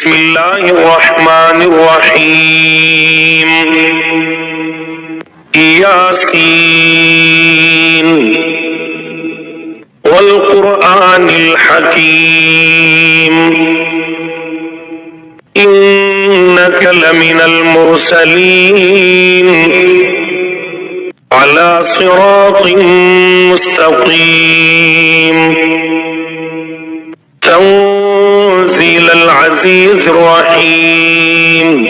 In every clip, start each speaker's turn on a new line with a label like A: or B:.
A: بسم الله الرحمن الرحيم. ياسين والقرآن الحكيم إنك لمن المرسلين على صراط مستقيم تنزيل العزيز الرحيم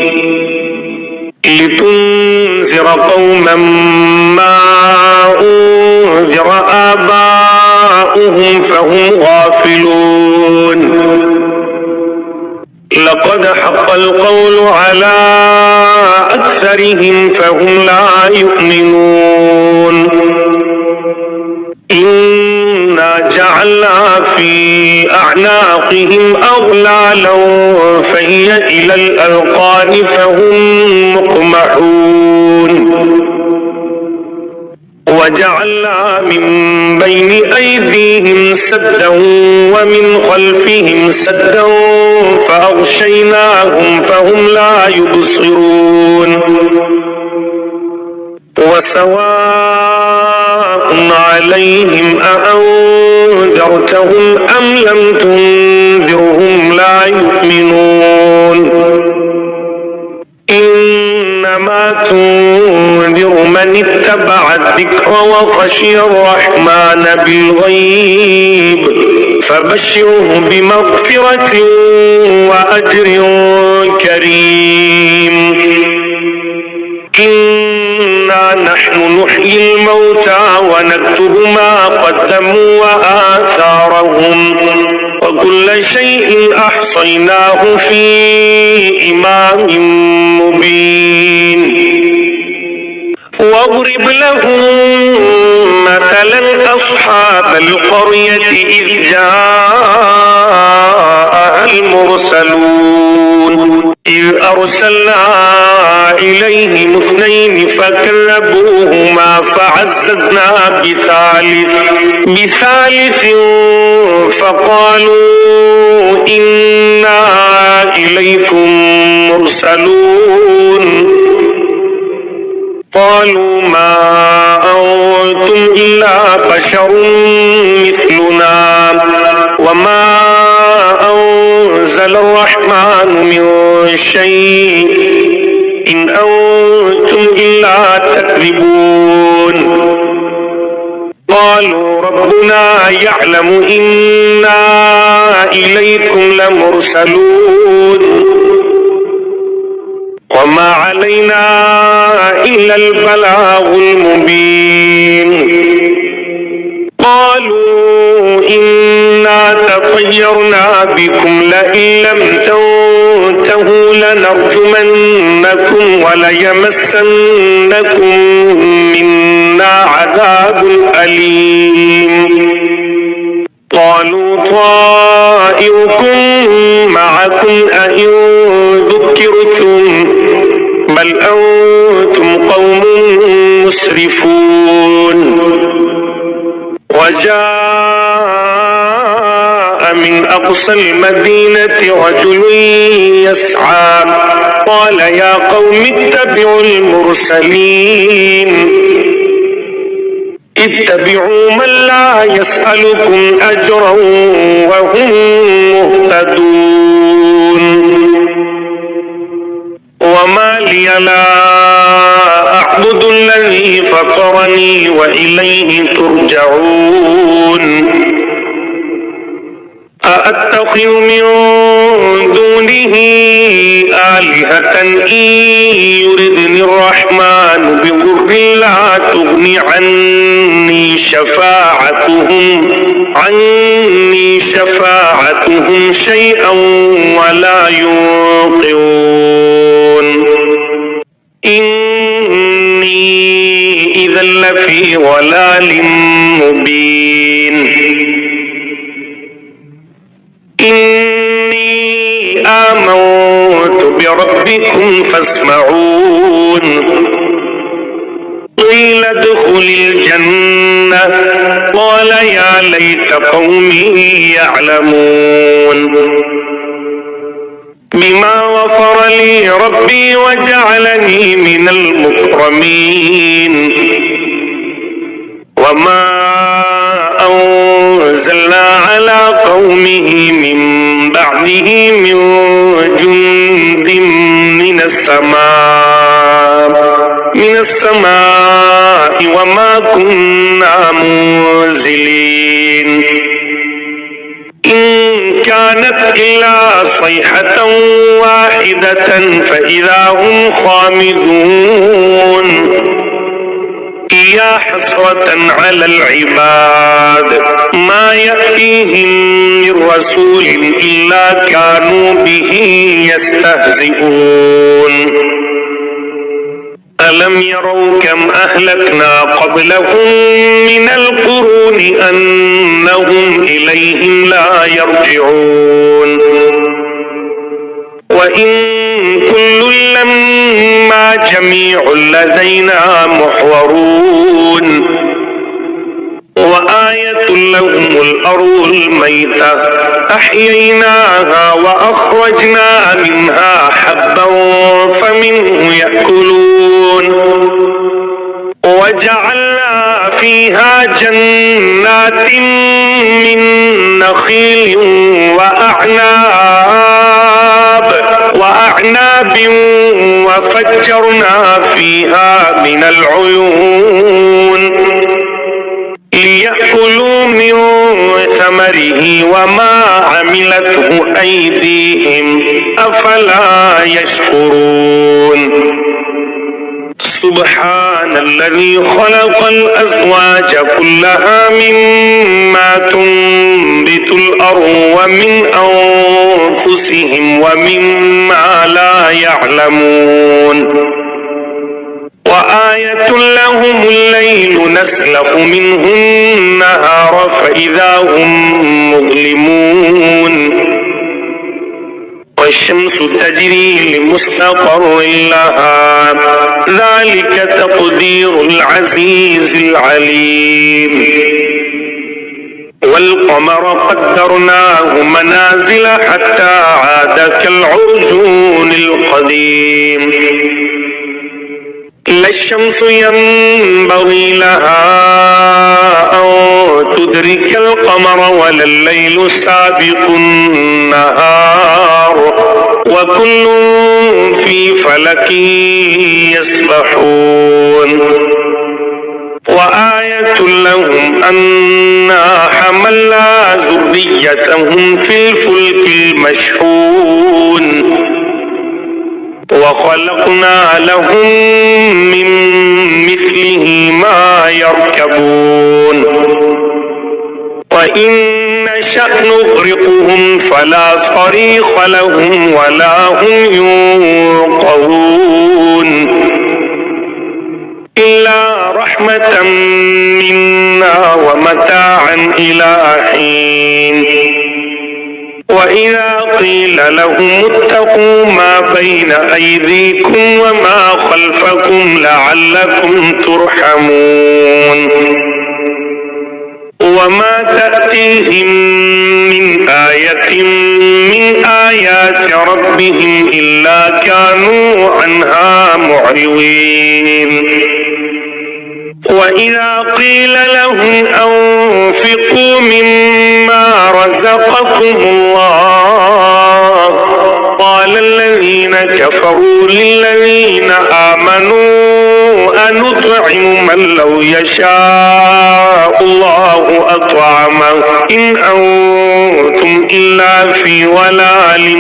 A: لتنذر قوما ما أنذر آباؤهم فهم غافلون لقد حق القول على أكثرهم فهم لا يؤمنون إنا جعلنا في أعناقهم أغلالا فهي إلى الأذقان فهم مقمحون وجعلنا من بين أيديهم سدا ومن خلفهم سدا فأغشيناهم فهم لا يبصرون وسواء عليهم أأنذرتهم أم لم تنذرهم لا يؤمنون إنما تنذر من اتبع الذكر وخشي الرحمن بالغيب فبشره بمغفرة وأجر كريم. إنا نحن نحيي الموتى ونكتب ما قدموا وآثارهم وكل شيء أحصيناه في إمام مبين. واضرب لهم مثلا أصحاب القرية إذ جاءها المرسلون إذ أرسلنا إليهم اثنين فكذبوهما فعززنا بثالث فقالوا إنا إليكم مرسلون قالوا ما أنتم إلا بشر مثلنا وما أنزل الرحمن من شيء إن أنتم إلا تكذبون قالوا ربنا يعلم إنا إليكم لمرسلون وما علينا إلا البلاغ المبين. قالوا إنا تطيرنا بكم لئن لم تنتهوا لنرجمنكم وليمسنكم منا عذاب أليم. قالوا طائركم معكم أئن ذكرتم بل أنتم قوم مسرفون. وجاء من أقصى المدينة رجل يسعى قال يا قوم اتبعوا المرسلين اتبعوا من لا يسألكم أجرا وهم مهتدون. وما لي لا أعبد الذي فطرني وإليه ترجعون. أأتخذ من دونه آلهة إن يردني الرحمن بضر لا تغن عني شفاعتهم شيئا ولا ينقذون. إني إذا لفي ضلال مبين. إني آمنت بربكم فاسمعون. قيل ادخل الجنة قال يا ليت قومي يعلمون. بما غفر لي ربي وجعلني من المكرمين وما أنزلنا على قومه من بعده من جند من السماء وما كنا منزلين إن كانت إلا صيحة واحدة فإذا هم خامدون يا حسرة على العباد ما يأتيهم من رسول إلا كانوا به يستهزئون ألم يروا كم أهلكنا قبلهم من القرون أنهم إليهم لا يرجعون وإن كل لما جميع لدينا محضرون وآية لهم الأرض الميتة أحييناها وأخرجنا منها حبا فمنه يأكلون وجعلنا فيها جنات من نخيل وأعناب وفجرنا فيها من العيون ليأكلوا من ثمره وما عملته أيديهم أفلا يشكرون سبحان الذي خلق الأزواج كلها مما تنبت الأرض ومن أنفسهم ومما لا يعلمون وآية لهم الليل نسلخ منه النهار فإذا هم مظلمون والشمس تجري لمستقر لها ذلك تقدير العزيز العليم والقمر قدرناه منازل حتى عاد كالعرجون القديم لا الشمس ينبغي لها أن تدرك القمر ولا الليل سابق النهار وكل في فلك يسبحون وآية لهم أنا حملنا ذريتهم في الفلك المشحون وخلقنا لهم من مثله ما يركبون وإن نشأ نغرقهم فلا صريخ لهم ولا هم ينقذون إلا رحمة منا ومتاعا إلى حين وإذا قيل لهم اتقوا ما بين أيديكم وما خلفكم لعلكم ترحمون وما تأتيهم من آية من آيات ربهم إلا كانوا عنها معرضين وإذا قيل لهم أنفقوا مما رزقكم الله قال الذين كفروا للذين آمنوا أنطعم من لو يشاء الله أطعمه إن أنتم إلا في ضلال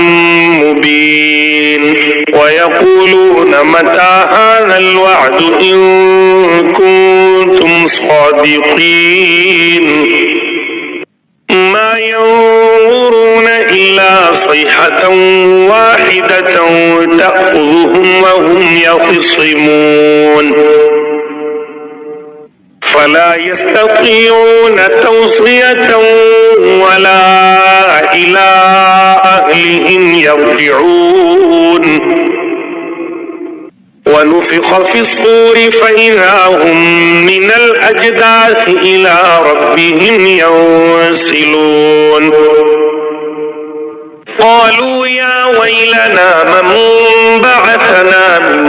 A: مبين ويقولون متى هذا الوعد إن كنتم صادقين ما ينظرون إلا صيحة واحدة تأخذهم وهم يخصمون فلا يستطيعون توصية ولا إلى أهلهم يرجعون ونفخ في الصور فإذا هم من الأجداث إلى ربهم ينسلون قالوا يا ويلنا من بعثنا من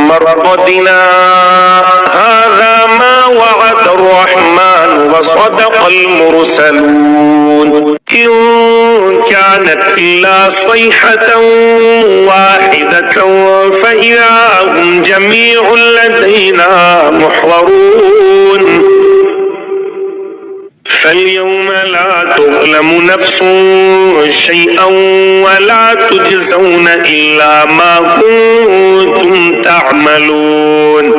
A: مرقدنا هذا ما وعد الرحمن وصدق المرسلون إن كانت إلا صيحة واحدة فإذا هم جميع لدينا محضرون فاليوم لا تظلم نفس شيئا ولا تجزون إلا ما كنتم تعملون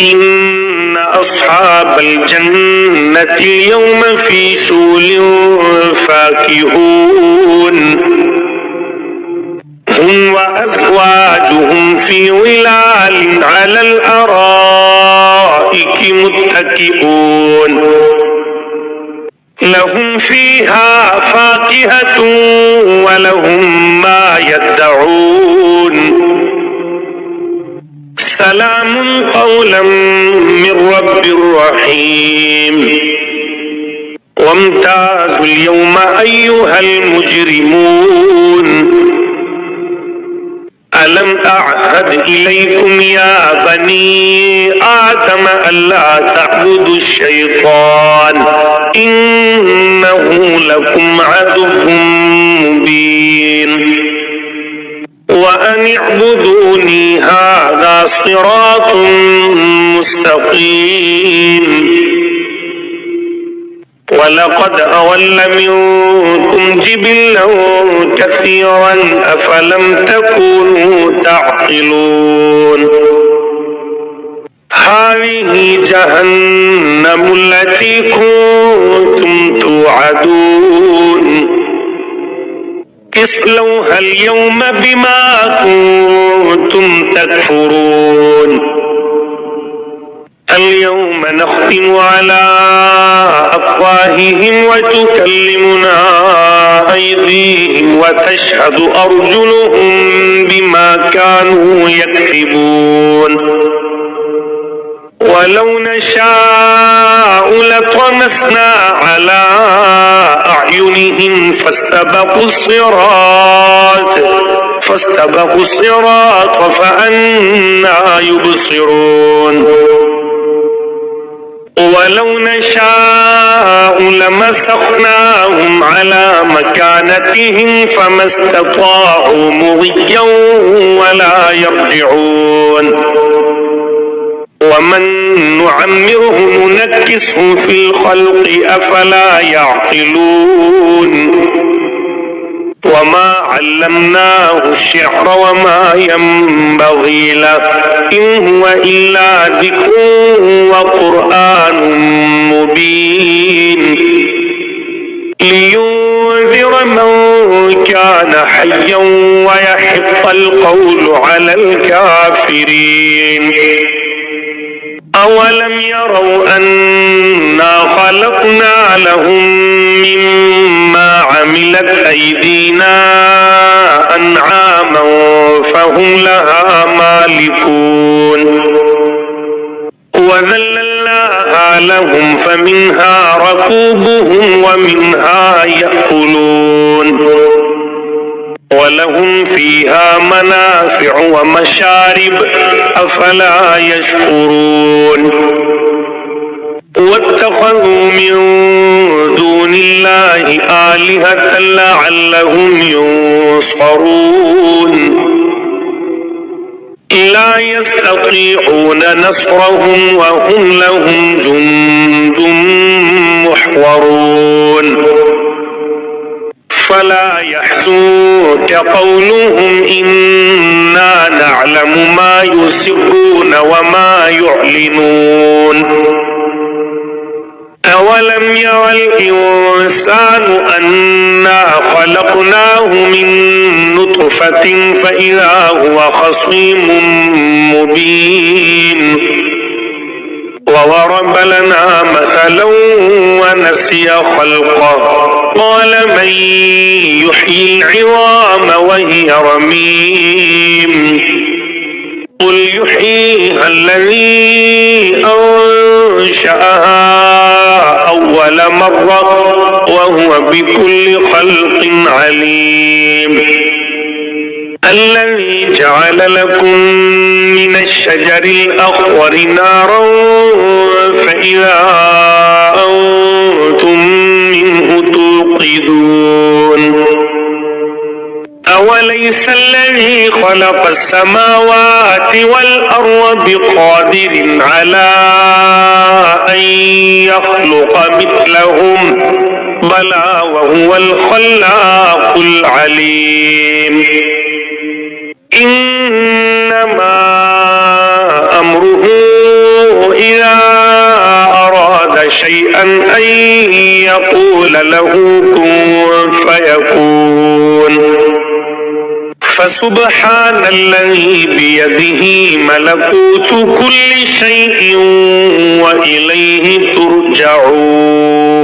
A: إن أصحاب الجنة اليوم في شغل فاكهون هم وأزواجهم في ظلال على الأرائك متكئون لهم فيها فاكهة ولهم ما يدعون سلام قولا من رب رحيم وامتازوا اليوم أيها المجرمون ألم أعهد إليكم يا بني آدم ألا تعبدوا الشيطان إنه لكم عدو مبين وأن اعبدوني هذا صراط مستقيم ولقد أضل منكم جبلا كثيرا أفلم تكونوا تعقلون هذه جهنم التي كنتم توعدون اصلوها اليوم بما كنتم تكفرون اليوم نختم على أفواههم وتكلمنا أيديهم وتشهد أرجلهم بما كانوا يكسبون ولو نشاء لطمسنا على أعينهم فاستبقوا الصراط فأنى يبصرون ولو نشاء لمسخناهم على مكانتهم فما استطاعوا مضيا ولا يرجعون ومن نعمره ننكسه في الخلق أفلا يعقلون وما علمناه الشعر وما ينبغي له إن هو إلا ذكر وقرآن مبين لينذر من كان حيا ويحق القول على الكافرين أولم يروا أنا خلقنا لهم مما عملت أيدينا أنعاما فهم لها مالكون وذللناها لهم فمنها ركوبهم ومنها يأكلون ولهم فيها منافع ومشارب أفلا يشكرون واتخذوا من دون الله آلهة لعلهم ينصرون لا يستطيعون نصرهم وهم لهم جند محضرون فلا يحزنك قولهم إنا نعلم ما يسرون وما يعلنون أولم ير الإنسان أنا خلقناه من نطفة فإذا هو خصيم مبين وضرب لنا مثلا ونسي خلقه قال من يحيي العظام وهي رميم قل يحييها الذي أنشأها أول مرة وهو بكل خلق عليم. الذي جعل لكم من الشجر الأخضر نارا فإذا أنتم منه توقدون. أوليس الذي خلق السماوات والأرض بقادر على أن يخلق مثلهم بلى وهو الخلاق العليم. إنما أمره إذا أراد شيئا أن يقول له كن فيكون. فسبحان الذي بيده ملكوت كل شيء وإليه ترجعون.